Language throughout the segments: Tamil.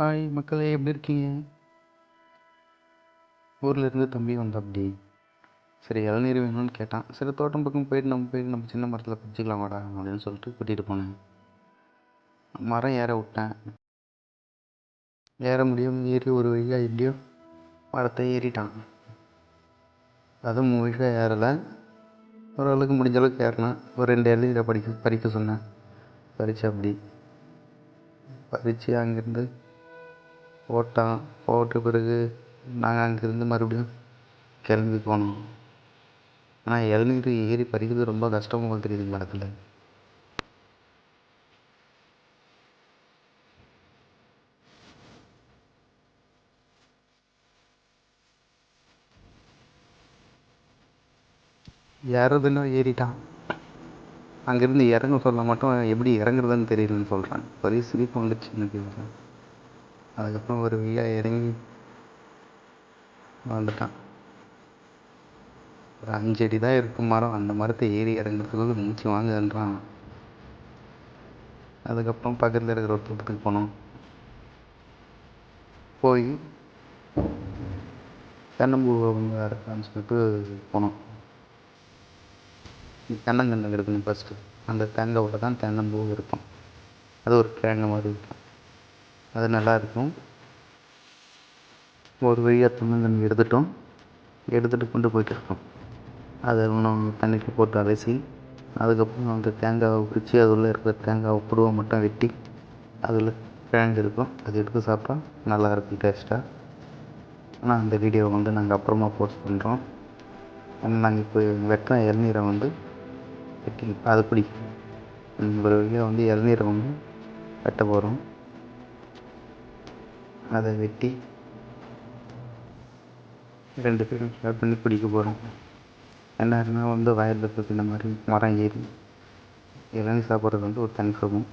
ஹாய் மக்களே, எப்படி இருக்கீங்க? ஊரில் இருந்து தம்பி வந்தாப்படி. சரி, இளநீர் வேணும்னு கேட்டான். சரி, தோட்டம் பக்கம் போயிட்டு நம்ம சின்ன மரத்தில் பறிச்சிக்கலாம் வாடா அப்படின்னு சொல்லிட்டு கூட்டிகிட்டு போனேன். மரம் ஏற விட்டேன். ஏற முடியாமல் ஏறி ஒரு வழியாக எப்படியோ மரத்தை ஏறிட்டான். அதுவும் முழுசாக ஏறலை, ஓரளவுக்கு முடிஞ்ச அளவுக்கு ஏறினேன். ஒரு 2 இளநீரை பறிக்க சொன்னேன். அப்படி பறித்து அங்கேருந்து போட்ட பிறகு நாங்கள் அங்கேருந்து மறுபடியும் கிளம்பி போனோம். ஆனால் இளநீர் ஏறி பறிக்கிறது ரொம்ப கஷ்டமாக தெரியுது மரத்தில். ஏறதுன்னு ஏறிட்டான். அங்கேருந்து இறங்க சொல்ல மட்டும் எப்படி இறங்குறதுன்னு தெரியலன்னு சொல்கிறான். ஒரே சிரிப்பு வந்துடுச்சு எனக்கு. அதுக்கப்புறம் ஒரு வழியாக இறங்கி வந்துட்டான். ஒரு 5 அடி தான் இருக்கும் மரம். அந்த மரத்தை ஏறி இறங்குறதுக்குள்ள மூச்சு வாங்குன்றான். அதுக்கப்புறம் பக்கத்தில் இருக்கிற ஒரு தோட்டத்துக்கு போனோம். போய் தென்னம்பூ இருக்கான்னு சொல்லிட்டு போனோம். தென்னங்கன்று இருக்குங்க ஃபஸ்ட்டு. அந்த தேங்காவில் தான் தென்னம்பூ இருக்கும். அது ஒரு தேங்காய் மாதிரி இருக்கும். அது நல்லாயிருக்கும். ஒரு வழியாக தென்னங்கன்று எடுத்துகிட்டு கொண்டு போயிட்டுருக்கோம். அதை இன்னும் தண்ணிக்கு போட்டு அலசி, அதுக்கப்புறம் அந்த தேங்காவை பிரித்து அதில் இருக்கிற தேங்காவை புடுவை மட்டும் வெட்டி அதில் கிழங்கு இருக்கும், அது எடுத்து சாப்பிட்டா நல்லாயிருக்கும் டேஸ்ட்டாக. ஆனால் அந்த வீடியோவை நாங்கள் அப்புறமா போஸ்ட் பண்ணுறோம். நாங்கள் இப்போ வெட்டின இளநீரை வெட்டி அதை பிடிக்கும் ஒரு வழியாக இளநீரை வெட்ட போகிறோம். அதை வெட்டி 2 பேரும் ஷேர் பண்ணி பிடிக்க போகிறோம். எல்லாருமே வயலில் இருக்கிறது இந்த மாதிரி மரம் ஏறி இளநீர் சாப்பிட்றது ஒரு தனி சுகம்.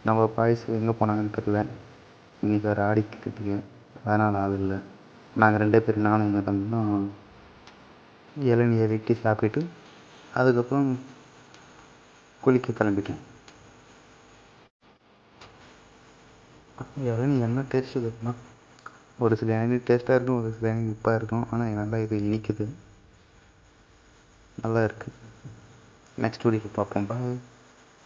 நம்ம பாய்ஸ் எங்கே போனாங்கன்னு தெரியல. இன்றைக்கி வேறு ஆடிக்கிறதுக்கு அதனால் ஆள் இல்லை. நாங்கள் 2 பேர், நானும் எங்கள் தம்பியும் இளநீரை வெட்டி சாப்பிட்டு அதுக்கப்புறம் குளிக்க கிளம்பிட்டேன். இளநீர் என்ன டேஸ்ட்டு இருக்குன்னா, ஒரு சில இளநீர் டேஸ்ட்டாக இருக்கும், ஒரு சில இளநீர் உப்பாக இருக்கும். ஆனால் நல்லா இது இனிக்குது, நல்லா இருக்குது. நெக்ஸ்ட் வீடியோக்கு பார்ப்போம். பாய்.